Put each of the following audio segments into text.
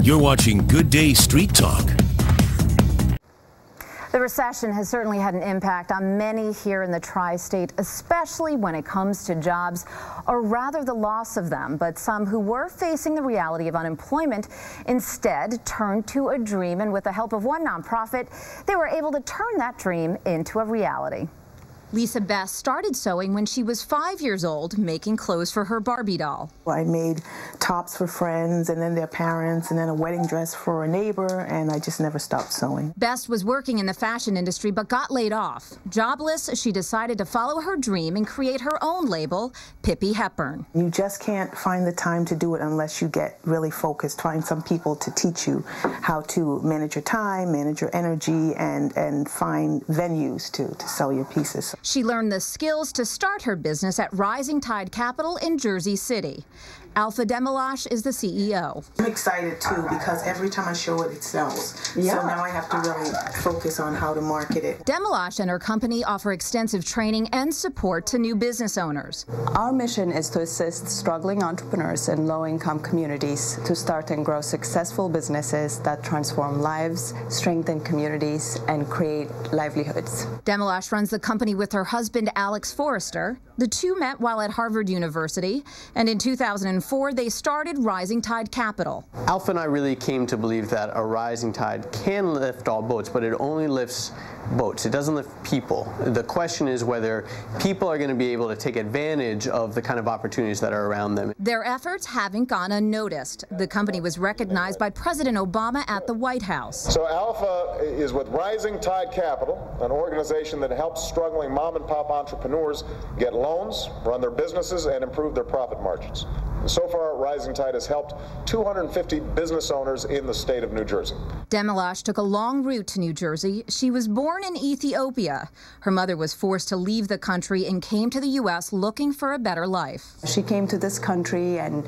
You're watching Good Day Street Talk. The recession has certainly had an impact on many here in the tri-state, especially when it comes to jobs, or rather the loss of them. But some who were facing the reality of unemployment instead turned to a dream, and with the help of one nonprofit, they were able to turn that dream into a reality. Lisa Best started sewing when she was 5 years old, making clothes for her Barbie doll. I made tops for friends and then their parents and then a wedding dress for a neighbor, and I just never stopped sewing. Best was working in the fashion industry but got laid off. Jobless, she decided to follow her dream and create her own label, Pippi Hepburn. You just can't find the time to do it unless you get really focused. Find some people to teach you how to manage your time, manage your energy, and find venues to sell your pieces. She learned the skills to start her business at Rising Tide Capital in Jersey City. Alpha Demelash is the CEO. I'm excited too because every time I show it, it sells. Yeah. So now I have to really focus on how to market it. Demelash and her company offer extensive training and support to new business owners. Our mission is to assist struggling entrepreneurs in low-income communities to start and grow successful businesses that transform lives, strengthen communities, and create livelihoods. Demelash runs the company with her husband, Alex Forrester. The two met while at Harvard University, and in 2004, they started Rising Tide Capital. Alpha and I really came to believe that a rising tide can lift all boats, but it only lifts boats. It doesn't lift people. The question is whether people are going to be able to take advantage of the kind of opportunities that are around them. Their efforts haven't gone unnoticed. The company was recognized by President Obama at the White House. So Alpha is with Rising Tide Capital, an organization that helps struggling mom and pop entrepreneurs get loans, run their businesses, and improve their profit margins. And so far, Rising Tide has helped 250 business owners in the state of New Jersey. Demelash took a long route to New Jersey. She was born in Ethiopia. Her mother was forced to leave the country and came to the U.S. looking for a better life. She came to this country and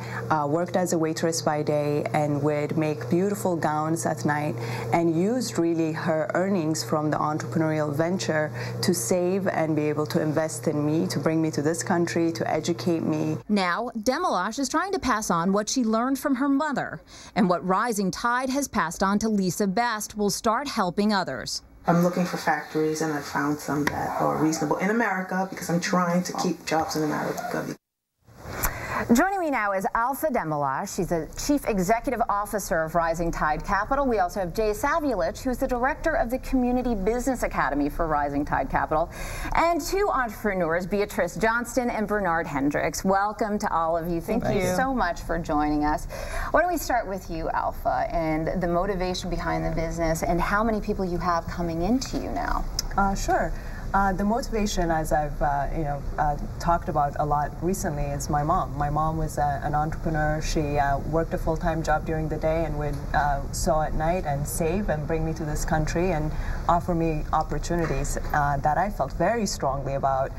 worked as a waitress by day and would make beautiful gowns at night and used really her earnings from the entrepreneurial venture to save and be able to invest in me, to bring me to this country, to educate me. Now, Demelash is trying to pass on what she learned from her mother, and what Rising Tide has passed on to Lisa Best will start helping others. I'm looking for factories, and I found some that are reasonable in America because I'm trying to keep jobs in America. Joining me now is Alpha Demelash. She's the Chief Executive Officer of Rising Tide Capital. We also have Jay Savulich, who's the Director of the Community Business Academy for Rising Tide Capital, and two entrepreneurs, Beatrice Johnston and Bernard Hendricks. Welcome to all of you. Thank you so much for joining us. Why don't we start with you, Alpha, and the motivation behind the business and how many people you have coming into you now? Sure. The motivation, as I've talked about a lot recently, is my mom. My mom was an entrepreneur. She worked a full-time job during the day and would sew at night and save and bring me to this country and offer me opportunities that I felt very strongly about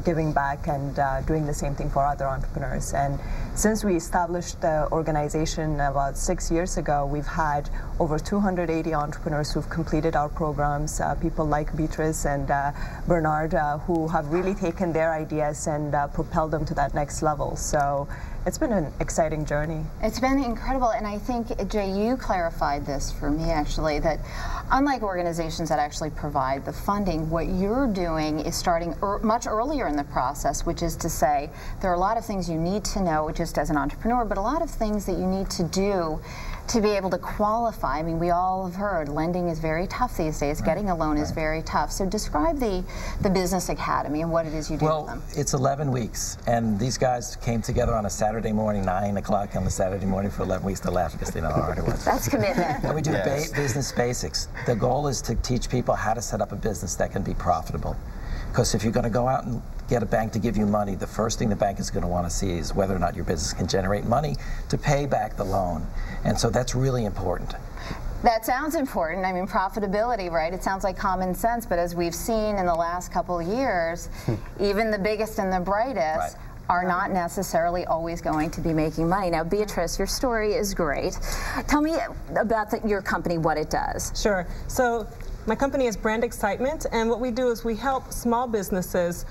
giving back and doing the same thing for other entrepreneurs. And since we established the organization about 6 years ago, we've had over 280 entrepreneurs who've completed our programs, people like Beatrice and Bernard, who have really taken their ideas and propelled them to that next level. So it's been an exciting journey. It's been incredible, and I think, Jay, you clarified this for me, actually, that unlike organizations that actually provide the funding, what you're doing is starting much earlier in the process, which is to say there are a lot of things you need to know just as an entrepreneur, but a lot of things that you need to do to be able to qualify. I mean, we all have heard lending is very tough these days. Right. Getting a loan is very tough. So describe the Business Academy and what it is you do with them. Well, it's 11 weeks, and these guys came together on a Saturday morning, 9 o'clock on a Saturday morning for 11 weeks to laugh because they know how hard it was. That's commitment. And we do business basics. The goal is to teach people how to set up a business that can be profitable. Because if you're going to go out and get a bank to give you money, the first thing the bank is going to want to see is whether or not your business can generate money to pay back the loan. And so that's really important. That sounds important. I mean, profitability, right? It sounds like common sense, but as we've seen in the last couple of years, even the biggest and the brightest are not necessarily always going to be making money. Now, Beatrice, your story is great. Tell me about your company, what it does. Sure. So My company is Brand Excitement, and what we do is we help small businesses,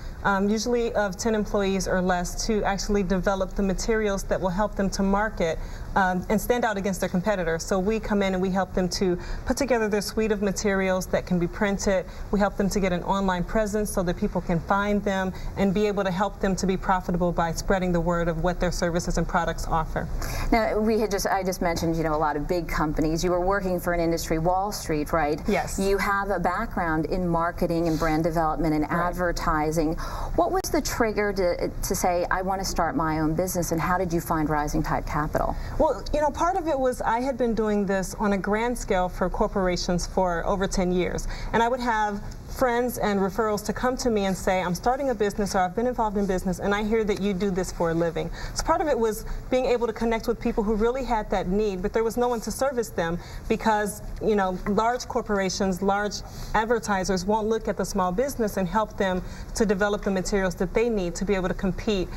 usually of 10 employees or less, to actually develop the materials that will help them to market and stand out against their competitors. So we come in and we help them to put together their suite of materials that can be printed. We help them to get an online presence so that people can find them and be able to help them to be profitable by spreading the word of what their services and products offer. Now, I just mentioned, a lot of big companies. You were working for an industry, Wall Street, right? Yes. You have a background in marketing and brand development and advertising. What was the trigger to say, I want to start my own business, and how did you find Rising Tide Capital? Well, part of it was I had been doing this on a grand scale for corporations for over 10 years, and I would have friends and referrals to come to me and say, I'm starting a business, or I've been involved in business, and I hear that you do this for a living. So part of it was being able to connect with people who really had that need, but there was no one to service them because, large corporations, large advertisers won't look at the small business and help them to develop the materials that they need to be able to compete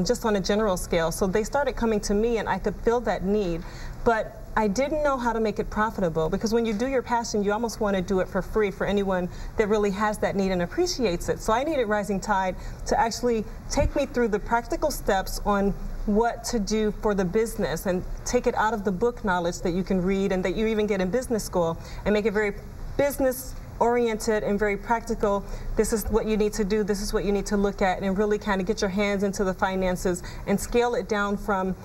just on a general scale. So they started coming to me, and I could fill that need. But I didn't know how to make it profitable, because when you do your passion, you almost want to do it for free for anyone that really has that need and appreciates it. So I needed Rising Tide to actually take me through the practical steps on what to do for the business and take it out of the book knowledge that you can read and that you even get in business school and make it very business oriented and very practical. This is what you need to do, this is what you need to look at, and really kind of get your hands into the finances and scale it down from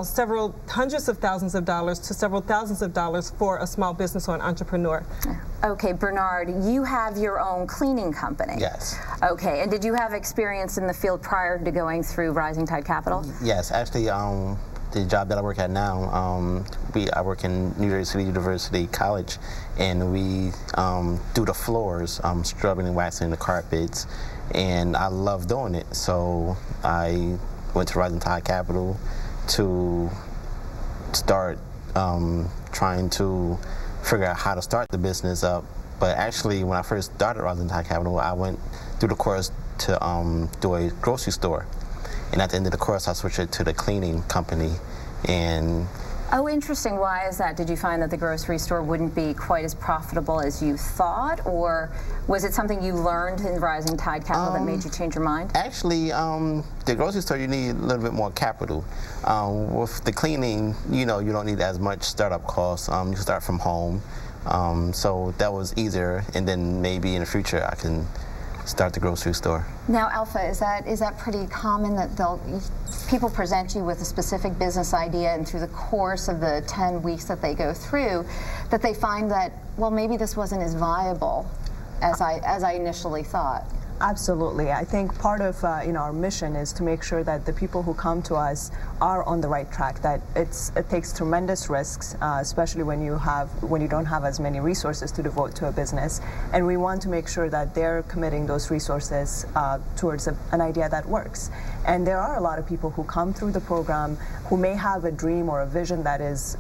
several hundreds of thousands of dollars to several thousands of dollars for a small business or an entrepreneur. Okay, Bernard, you have your own cleaning company. Yes. Okay, and did you have experience in the field prior to going through Rising Tide Capital? Yes, actually, the job that I work at now, I work in New Jersey City University College, and we do the floors, scrubbing and waxing the carpets, and I love doing it. So I went to Rising Tide Capital to start trying to figure out how to start the business up. But actually, when I first started Rising Tide Capital, I went through the course to do a grocery store. And at the end of the course, I switched it to the cleaning company. And oh, interesting. Why is that? Did you find that the grocery store wouldn't be quite as profitable as you thought, or was it something you learned in Rising Tide Capital that made you change your mind? Actually, the grocery store, you need a little bit more capital. With the cleaning, you don't need as much startup costs. You start from home, so that was easier. And then maybe in the future, I can start the grocery store. Now, Alpha, is that pretty common that people present you with a specific business idea, and through the course of the 10 weeks that they go through, that they find that, well, maybe this wasn't as viable as I initially thought? Absolutely. I think part of our mission is to make sure that the people who come to us are on the right track. That it takes tremendous risks, especially when you don't have as many resources to devote to a business, and we want to make sure that they're committing those resources towards an idea that works. And there are a lot of people who come through the program who may have a dream or a vision that is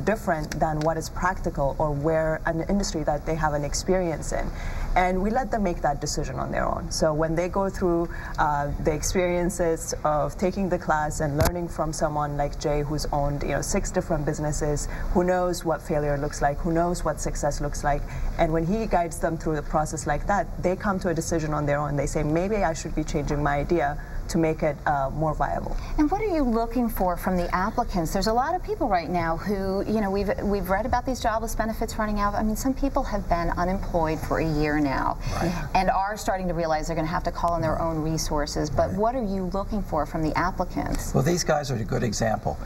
different than what is practical or where an industry that they have an experience in. And we let them make that decision on their own. So when they go through the experiences of taking the class and learning from someone like Jay, who's owned 6 different businesses, who knows what failure looks like, who knows what success looks like, and when he guides them through the process like that, they come to a decision on their own. They say, maybe I should be changing my idea to make it more viable. And what are you looking for from the applicants? There's a lot of people right now who, we've read about these jobless benefits running out. I mean, some people have been unemployed for a year now, right, and are starting to realize they're going to have to call in their own resources. But what are you looking for from the applicants? Well, these guys are a good example.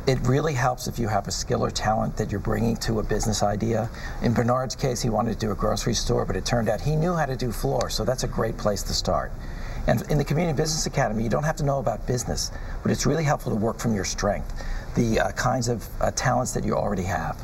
It really helps if you have a skill or talent that you're bringing to a business idea. In Bernard's case, he wanted to do a grocery store, but it turned out he knew how to do floors, so that's a great place to start. And in the Community Business Academy, you don't have to know about business, but it's really helpful to work from your strength, the kinds of talents that you already have.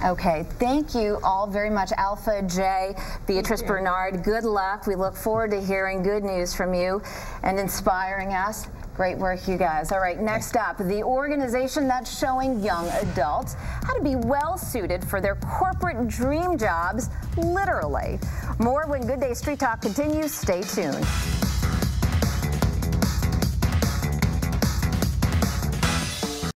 Okay, thank you all very much, Alpha, Jay, Beatrice, Bernard. Good luck. We look forward to hearing good news from you and inspiring us. Great work, you guys. All right, next up, the organization that's showing young adults how to be well suited for their corporate dream jobs, literally. More when Good Day Street Talk continues. Stay tuned.